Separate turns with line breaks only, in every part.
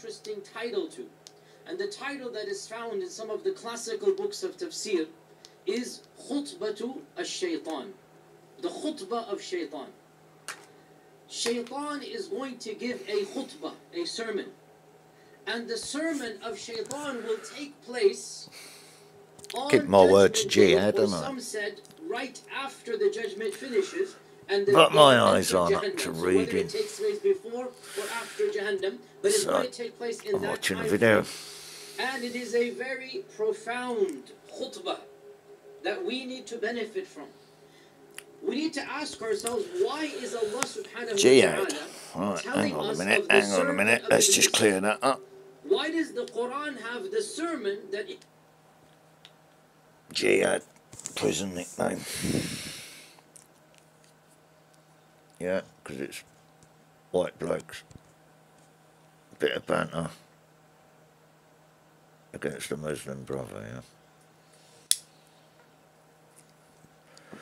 interesting title to. And the title that is found in some of the classical books of tafsir is Khutbatu al-Shaytan. The khutbah of Shaytan. Shaytan is going to give a khutbah, a sermon. And the sermon of Shaytan will take place on
keep my word to
Judgment Day,
jihad,
or
don't I?
some said right after the judgment finishes. And the
But my
people
eyes
enter
aren't up
Jahannam.
to
So whether
reading.
it takes place before or after Jahannam, but it's
So,
going to take place in
I'm
that
watching a
time
video.
frame. And it is a very profound khutbah that we need to benefit from. We need to ask ourselves, why is Allah subhanahu
Jihad.
wa ta'ala
Right,
telling
hang on a
us
minute,
of the
hang on a
sermon
minute.
of
Let's
Iblis?
just clear that up.
Why does the Quran have the sermon that...
Jihad, prison nickname. Yeah, because it's white blokes. Bit of banter against the Muslim brother, yeah.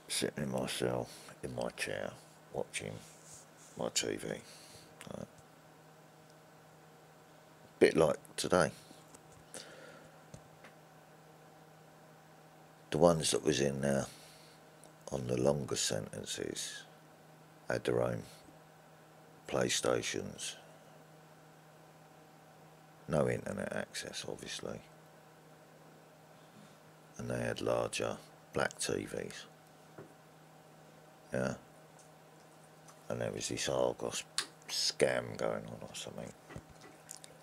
Sitting in my cell, in my chair, watching my TV. Right. Bit like today. The ones that was in there on the longer sentences had their own PlayStations. No internet access, obviously. And they had larger black TVs. Yeah. And there was this Argos scam going on or something,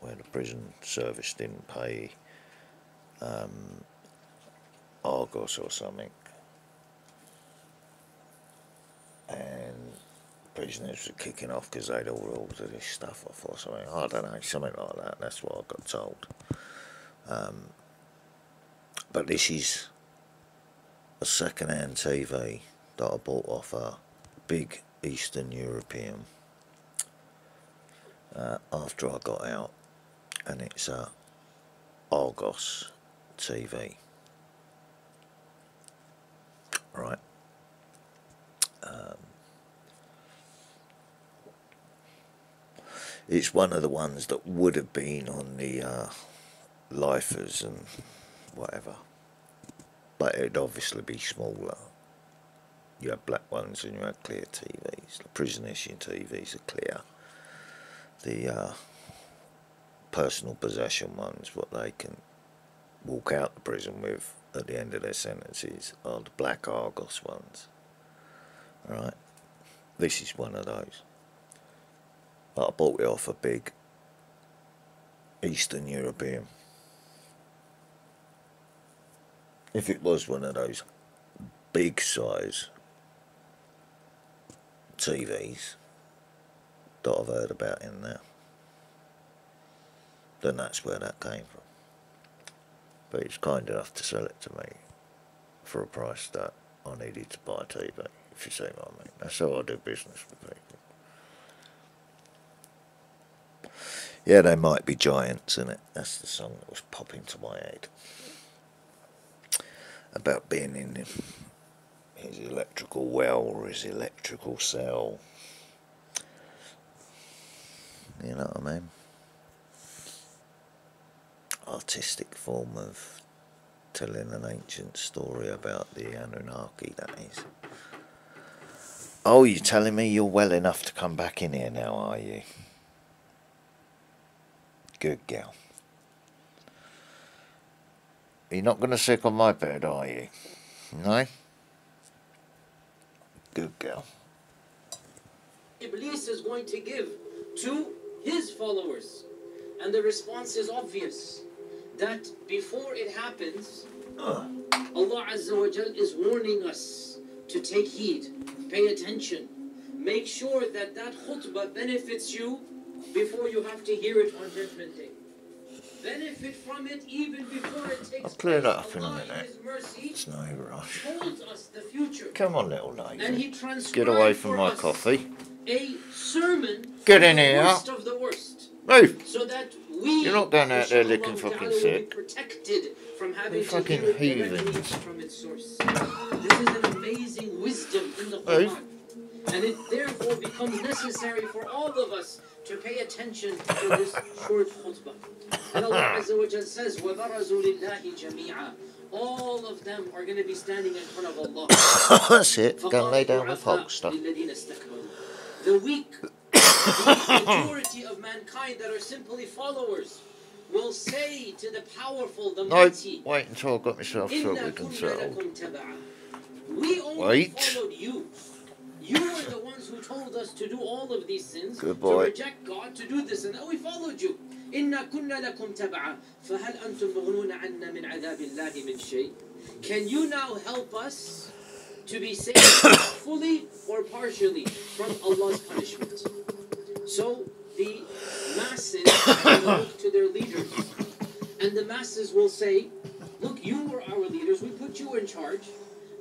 where the prison service didn't pay Argos or something. And prisoners were kicking off because they'd all ordered this stuff off or something. I don't know, something like that. That's what I got told. But this is a second-hand TV that I bought off a big Eastern European after I got out, and it's a Argos TV. Right. It's one of the ones that would have been on the lifers and whatever, but it'd obviously be smaller. You had black ones and you had clear TVs. The prison issue TVs are clear. The personal possession ones, what they can walk out the prison with at the end of their sentences, are the black Argos ones. Right? This is one of those. But I bought it off a big Eastern European. If it was one of those big size TVs that I've heard about in there, then that's where that came from. But it's kind enough to sell it to me for a price that I needed to buy a TV, if you see what I mean. That's how I do business with people. Yeah, they might be giants, innit? That's the song that was popping to my head. About being in his electrical well or his electrical cell. You know what I mean? Artistic form of telling an ancient story about the Anunnaki, that is. Oh, you're telling me you're well enough to come back in here now, are you? Good girl. You're not going to sick on my bed, are you? No? Good girl.
Iblis is going to give to his followers. And the response is obvious. That before it happens, Allah Azza wa Jal is warning us to take heed, pay attention. Make sure that that khutbah benefits you before you have to hear it on Judgment Day. Benefit from it even before it takes
I'll clear
place.
that up in a
Allah,
minute.
in His mercy,
It's no rush.
holds us the future.
Come on, little
And
lady.
He transcribed
Get away from
for
my
us
coffee.
a sermon
Get
for
in
the
here.
worst of the worst.
Move!
So that we,
You're not going out there looking
inshallah
fucking
ta'ala, will be
sick.
protected from having
You're
to
fucking
hear it directly
heathens.
from its source. This is an amazing wisdom in the
Move.
Quran. And it therefore becomes necessary for all of us to pay attention to this short khutbah. And Allah Azza wa Jal says, وَبَرَزُوا لِلَّهِ جَمِيعًا. All of them are going to be standing in front of Allah.
That's it. Go and lay down with Hulkster.
The weak, the majority of mankind that are simply followers, will say to the powerful, the mighty,
no, wait until I've got myself sorted and settled.
We only followed you. You were the ones who told us to do all of these sins, to reject God, to do this, and then we followed you. إِنَّا كُنَّا لَكُمْ تَبَعًا فَهَلْ أَنْتُمْ مُغْنُونَ عَنَّا مِنْ عَذَابِ اللَّهِ مِنْ شَيْءٍ. Can you now help us to be saved fully or partially from Allah's punishment? So the masses will look to their leaders, and the masses will say, look, you were our leaders, we put you in charge,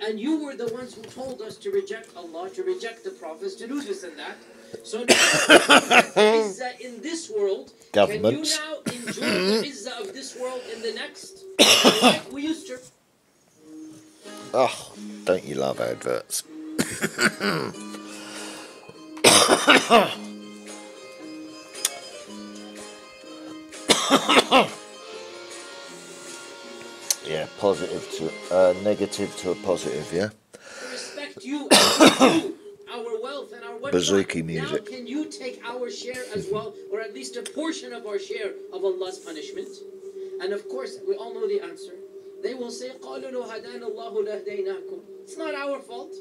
and you were the ones who told us to reject Allah, to reject the prophets, to do this and that. So now, Izzah in this world, can you now enjoy the Izzah of this world in the next? Like we used to.
Oh, don't you love adverts? Yeah, positive to negative to a positive, yeah.
Respect you, and our wealth and our whatnot.
Bazooki music.
Now can you take our share as well, or at least a portion of our share of Allah's punishment? And of course, we all know the answer. They will say, قَالُوا لَوْ هَدَانَ اللَّهُ لَهْدَيْنَاكُمْ. It's not our fault.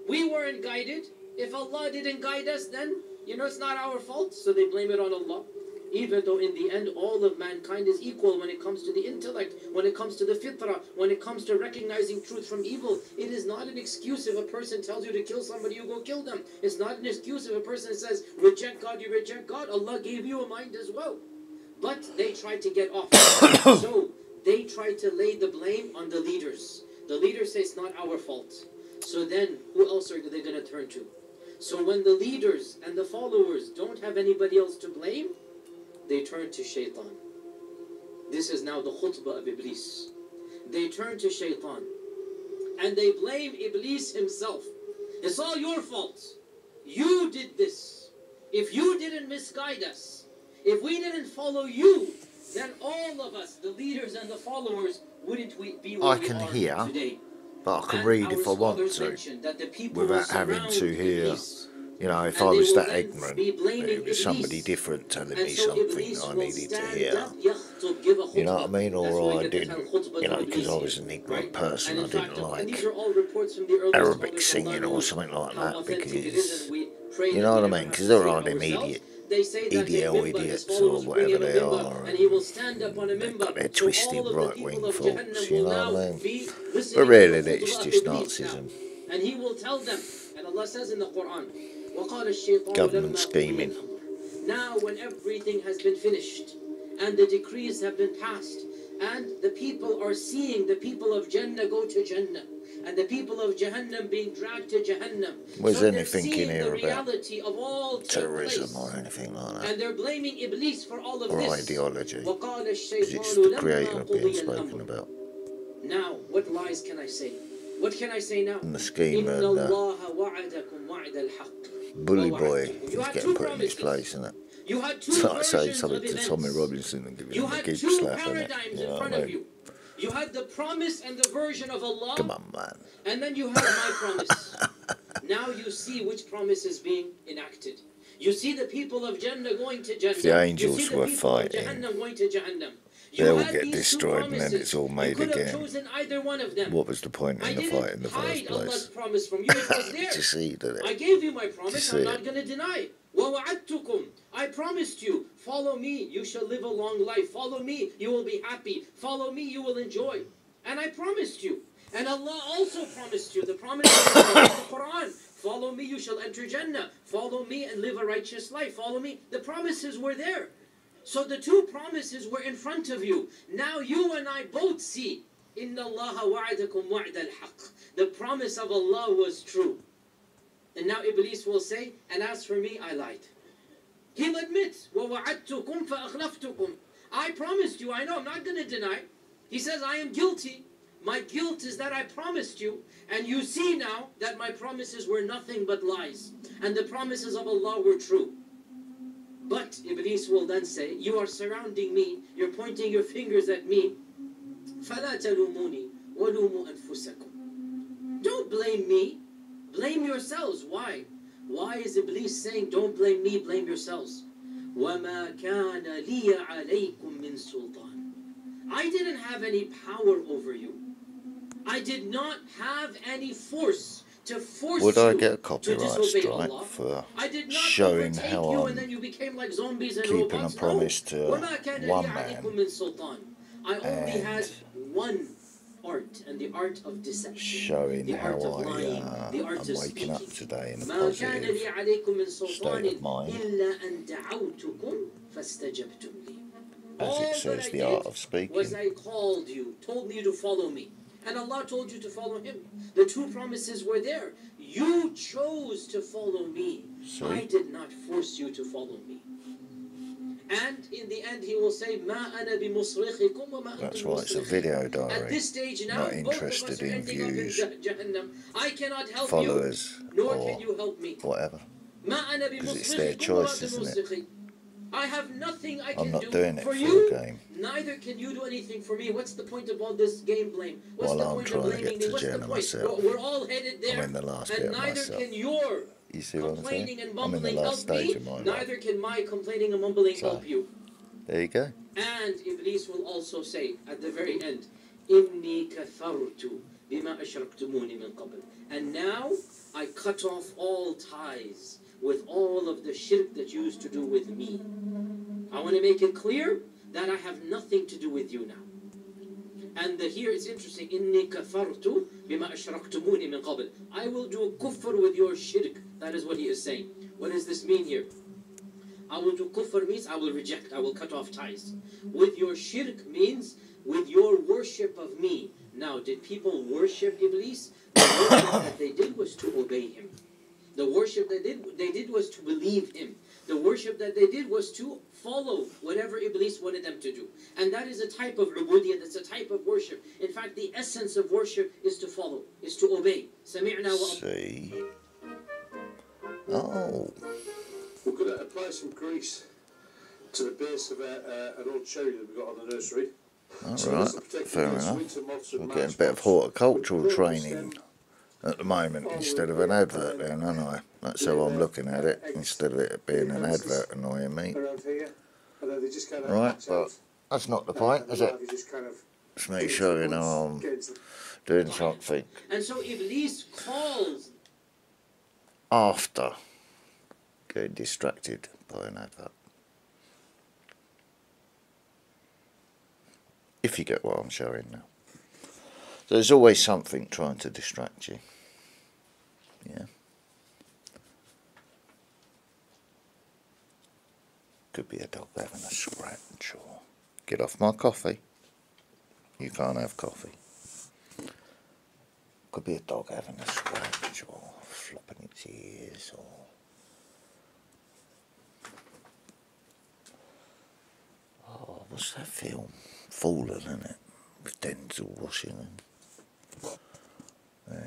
We weren't guided. If Allah didn't guide us, then, it's not our fault. So they blame it on Allah. Even though in the end, all of mankind is equal when it comes to the intellect, when it comes to the fitrah, when it comes to recognizing truth from evil. It is not an excuse if a person tells you to kill somebody, you go kill them. It's not an excuse if a person says, reject God, you reject God. Allah gave you a mind as well. But they try to get off. So they try to lay the blame on the leaders. The leaders say it's not our fault. So then, who else are they going to turn to? So when the leaders and the followers don't have anybody else to blame, they turn to shaitan. This is now the khutbah of Iblis. They turn to shaitan. And they blame Iblis himself. It's all your fault. You did this. If you didn't misguide us, if we didn't follow you, then all of us, the leaders and the followers, wouldn't be where we are
hear,
today.
But I can read if I want to, without having to hear. If I was that ignorant, it was somebody different telling me something I needed to hear. You know what I mean? Or I didn't, because I was an ignorant person. I didn't like Arabic singing or something like that, because, you know what I mean? Because there are them idiots or whatever they are, and they've got their twisted right-wing thoughts, you know what I mean? But really, it's just Nazism.
And he will tell them, and Allah says in the Quran,
government scheming.
Now when everything has been finished and the decrees have been passed and the people are seeing the people of Jannah go to Jannah and the people of Jahannam being dragged to Jahannam.
Was anything in here
about
terrorism or anything like that?
And they're blaming Iblis for all of
or
this.
Ideology. Because it's the creator being spoken about.
Now, what lies can I say? What can I say now?
And the scheme and Bully Boy is getting put in his place, isn't it?
You had two
it's like saying
versions
something
of
to
events.
Tommy Robinson and giving
You
him a
had
gig
two
slap,
paradigms in front of you. You had the promise and the version of Allah.
Come on, man.
And then you had my promise. Now you see which promise is being enacted. You see the people of Jannah going to Jannah.
If the angels
you see the
were
people
fighting,
of Jahannam going to Jahannam.
They'll get destroyed and then it's all made
you
again.
Chosen either one of them.
What was the point in the fight in the first place?
Allah's promise from you. It was there.
To see that
I gave you my promise. I'm not going to deny. وَوَعَدْتُكُمْ. I promised you. Follow me. You shall live a long life. Follow me. You will be happy. Follow me. You will enjoy. And I promised you. And Allah also promised you. The promise is in the Quran. Follow me. You shall enter Jannah. Follow me and live a righteous life. Follow me. The promises were there. So the two promises were in front of you. Now you and I both see, إِنَّ اللَّهَ وَعَدَكُمْ وَعْدَ الْحَقِّ. The promise of Allah was true. And now Iblis will say, and as for me, I lied. He'll admit, وَوَعَدْتُكُمْ فَأَخْلَفْتُكُمْ. I promised you, I know, I'm not going to deny. He says, I am guilty. My guilt is that I promised you. And you see now that my promises were nothing but lies. And the promises of Allah were true. But Iblis will then say, you are surrounding me, you're pointing your fingers at me. فَلَا تَلُومُونِي وَلُومُوا أَنفُسَكُمْ. Don't blame me, blame yourselves. Why? Why is Iblis saying, don't blame me, blame yourselves? وَمَا كَانَ لِيَ عَلَيْكُمْ مِنْ سُلْطَانٍ. I didn't have any power over you. I did not have any force to force
Would I
you
get a
to
copyright
disobey
strike
Allah.
for
I did not
showing
overtake
how
you and
I'm
then you became like zombies and
keeping a
robots.
promise
No.
to
وَمَا كَانَ لِي
one
عَلَيْكُمْ
man
مِنْ سُلْطَانٍ. I only had
and
one art, and the art of deception,
showing
the
how
art of lying, the art
I'm
of
waking up
speaking.
today in a
مَا كَانَ لِي
positive
عَلَيْكُمْ مِنْ سُلْطَانٍ
state of mind.
إِلَّا أَنْ دَعَوْتُكُمْ فَاسْتَجَبْتُمْ لِي.
As it
All that
says,
I
the
did
art of
was
speaking.
I called you, told you to follow me. And Allah told you to follow Him. The two promises were there. You chose to follow me.
See?
I did not force you to follow me. And in the end He will say, مَا أَنَا بِمُصْرِخِكُمْ وَمَا أَنْتُمْ
That's why it's a
بِمُصْرِخِي.
video
At
diary.
this stage now,
Not
both of us
interested
are
in
ending up in
views,
Jahannam. I cannot help
followers,
you, nor
or
can you help me.
whatever.
مَا أَنَا
Because it's their
بِمُصْرِخِكُمْ
choice,
وَمَا
isn't it?
بِمُصْرِخِي. I have nothing I
I'm
can
not
do
doing it
for
for
you.
a game.
Neither can you do anything for me. What's the point of all this game blame? What's
While
the
I'm
point of
trying to
blaming
get
me?
to
What's the
Jannah
point?
myself.
We're all headed
I'm
there.
in the last bit
And
of
neither
myself.
can your
You see what I'm saying?
complaining and
I'm in the
mumbling
last
help
stage
me.
of my life.
Neither can my complaining and mumbling
So,
help you.
there you go.
And Iblis will also say at the very end, إِنِّي كَفَرْتُ بِمَا أَشْرَكْتُمُونِ مِنْ قَبْلِ. And now I cut off all ties with all of the shirk that you used to do with me. I want to make it clear that I have nothing to do with you now. And here it's interesting. إِنِّي كَفَرْتُ بِمَا أَشْرَكْتُمُونِ مِنْ قَبْلِ. I will do kufr with your shirk. That is what he is saying. What does this mean here? I will do kufr means I will reject, I will cut off ties. With your shirk means with your worship of me. Now, did people worship Iblis? The worship that they did was to obey him. The worship that they did was to believe him. The worship that they did was to follow whatever Iblis wanted them to do. And that is a type of ubudiyyah, that's a type of worship. In fact, the essence of worship is to follow, is to obey. Sami'na wa
See? Oh.
We're going to apply some grease to the base of an old cherry that we got on the nursery.
Alright, fair enough. So we're getting a bit of horticultural training at the moment instead of an advert then, aren't I? That's how I'm looking at it, instead of it being an advert annoying me. Right, but that's not the point, is it? Just make sure you know I'm doing something
And so Iblis calls.
after getting distracted by an advert. If you get what I'm showing now. So there's always something trying to distract you. Yeah. Could be a dog having a scratch or get off my coffee. You can't have coffee. Could be a dog having a scratch or flopping its ears or what's that film? Fallen, isn't it? With Denzel Washington. Yeah.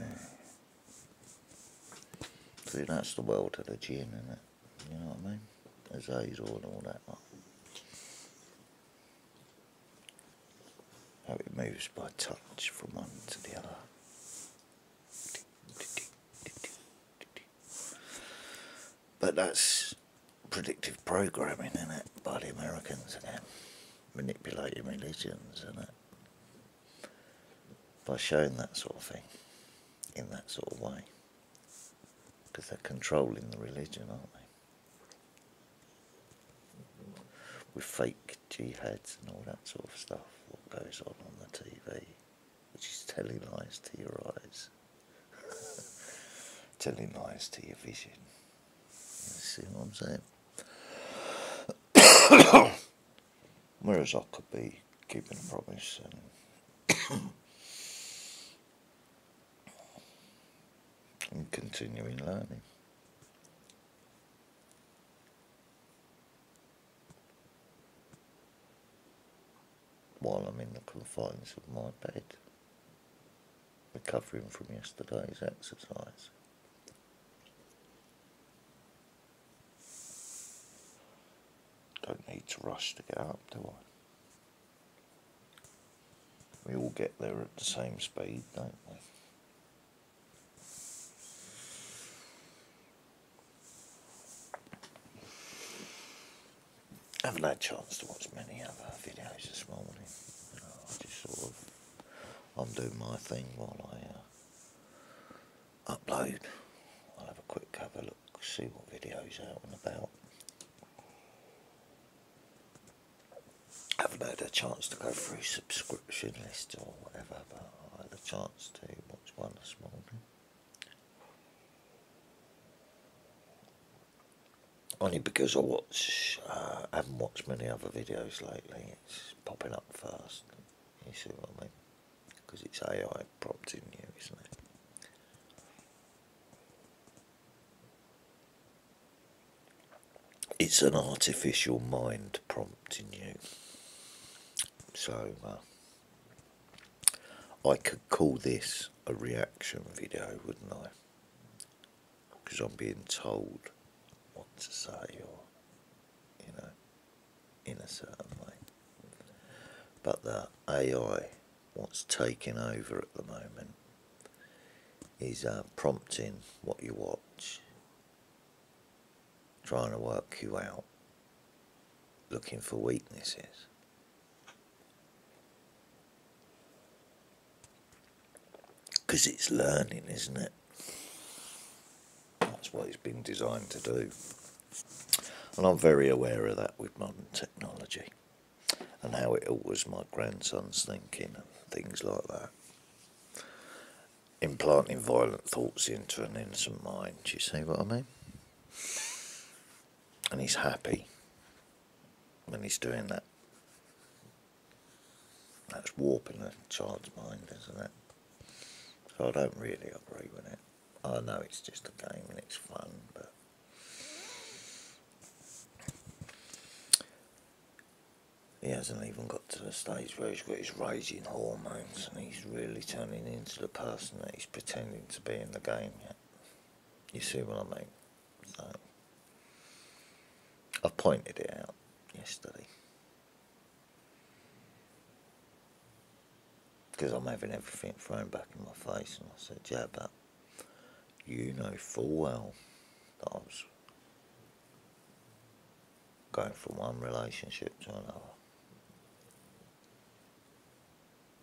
See, that's the world of the jinn, isn't it? You know what I mean? Azazel and all that. How it moves by touch from one to the other. But that's predictive programming, isn't it? By the Americans again. Manipulating religions, isn't it? By showing that sort of thing in that sort of way. Because they're controlling the religion, aren't they? With fake jihads and all that sort of stuff, what goes on the TV, which is telling lies to your eyes, telling lies to your vision. You see what I'm saying? Whereas I could be keeping a promise and continuing learning. While I'm in the confines of my bed, recovering from yesterday's exercise. need to rush to get up, do I? We all get there at the same speed, don't we? I haven't had a chance to watch many other videos this morning. I just sort of, I'm doing my thing while I upload. I'll have a quick look, see what video's out and about. I haven't had a chance to go through subscription lists or whatever, but I had a chance to watch one this morning. Only because I haven't watched many other videos lately. It's popping up first. You see what I mean? Because it's AI prompting you, isn't it? It's an artificial mind prompting you. So I could call this a reaction video, wouldn't I? Because I'm being told what to say, or, you know, in a certain way. But the AI, what's taking over at the moment, is prompting what you watch, trying to work you out, looking for weaknesses. Because it's learning, isn't it? That's what it's been designed to do. And I'm very aware of that with modern technology and how it alters my grandson's thinking and things like that. Implanting violent thoughts into an innocent mind, do you see what I mean? And he's happy when he's doing that. That's warping a child's mind, isn't it? So I don't really agree with it. I know it's just a game and it's fun, but he hasn't even got to the stage where he's got his raging hormones and he's really turning into the person that he's pretending to be in the game yet. You see what I mean? So I pointed it out yesterday. Because I'm having everything thrown back in my face, and I said, yeah, but you know full well that I was going from one relationship to another.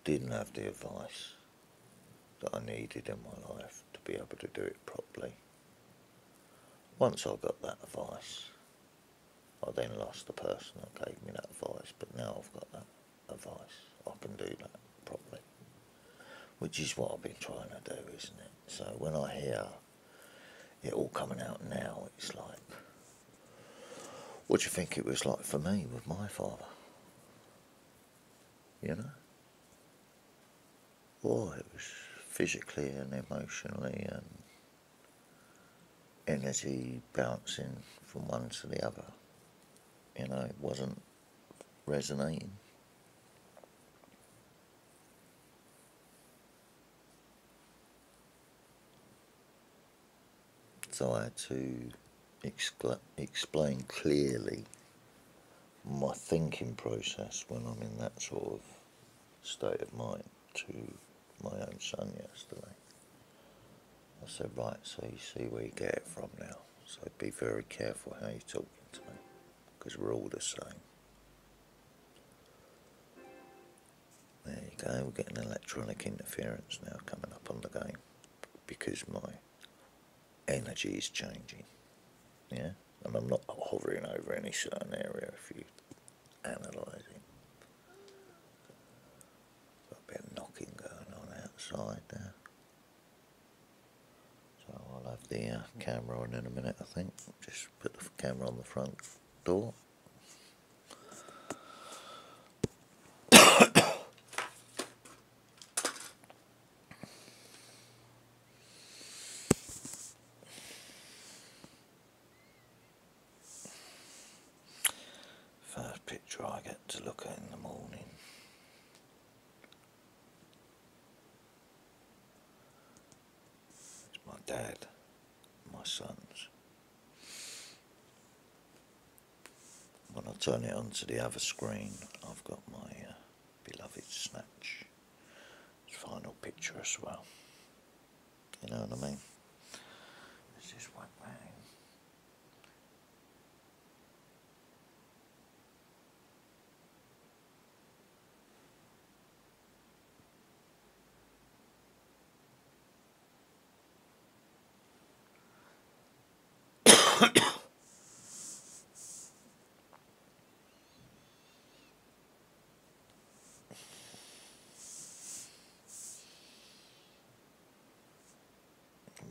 Didn't have the advice that I needed in my life to be able to do it properly. Once I got that advice, I then lost the person that gave me that advice, but now I've got that advice. I can do that properly. Which is what I've been trying to do, isn't it? So when I hear it all coming out now, it's like, what do you think it was like for me with my father? You know? Well, it was physically and emotionally and energy bouncing from one to the other. You know, it wasn't resonating. So I had to explain clearly my thinking process when I'm in that sort of state of mind to my own son yesterday. I said, right, so you see where you get it from now. So be very careful how you're talking to me, because we're all the same. There you go, we're getting electronic interference now coming up on the game, because my energy is changing, yeah? And I'm not hovering over any certain area if you analyse it. Got a bit of knocking going on outside there. So I'll have the camera on in a minute, I think. Just put the camera on the front door. First picture I get to look at in the morning. It's my dad, my sons. When I turn it onto the other screen, I've got my beloved Snatch final picture as well. You know what I mean? Let's just whack that in.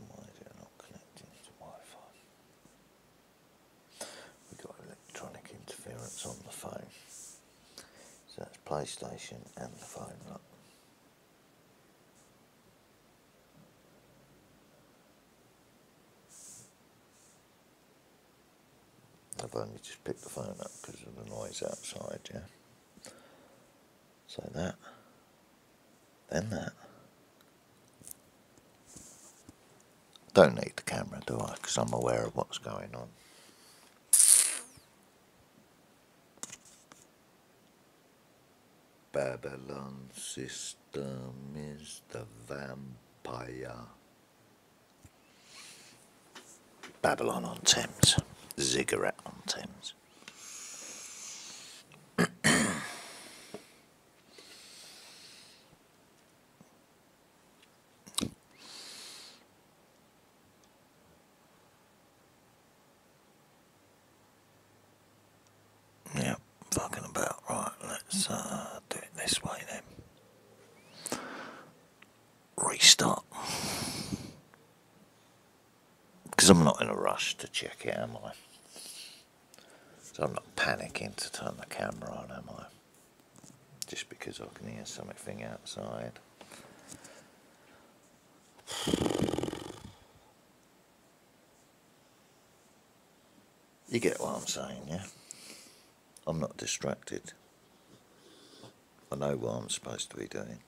Why is it not connecting to Wi-Fi? We've got electronic interference on the phone. So that's PlayStation and the phone, look. I've only just picked the phone up because of the noise outside, yeah. So that, then that. Don't need the camera, do I? Because I'm aware of what's going on. Babylon system is the vampire. Babylon on Thames. Ziggurat on Thames. Yep, fucking about. Right, let's do it this way then. Restart. Because I'm not in a rush to check it, am I? So I'm not panicking to turn the camera on, am I? Just because I can hear something outside. You get what I'm saying, yeah? I'm not distracted. I know what I'm supposed to be doing.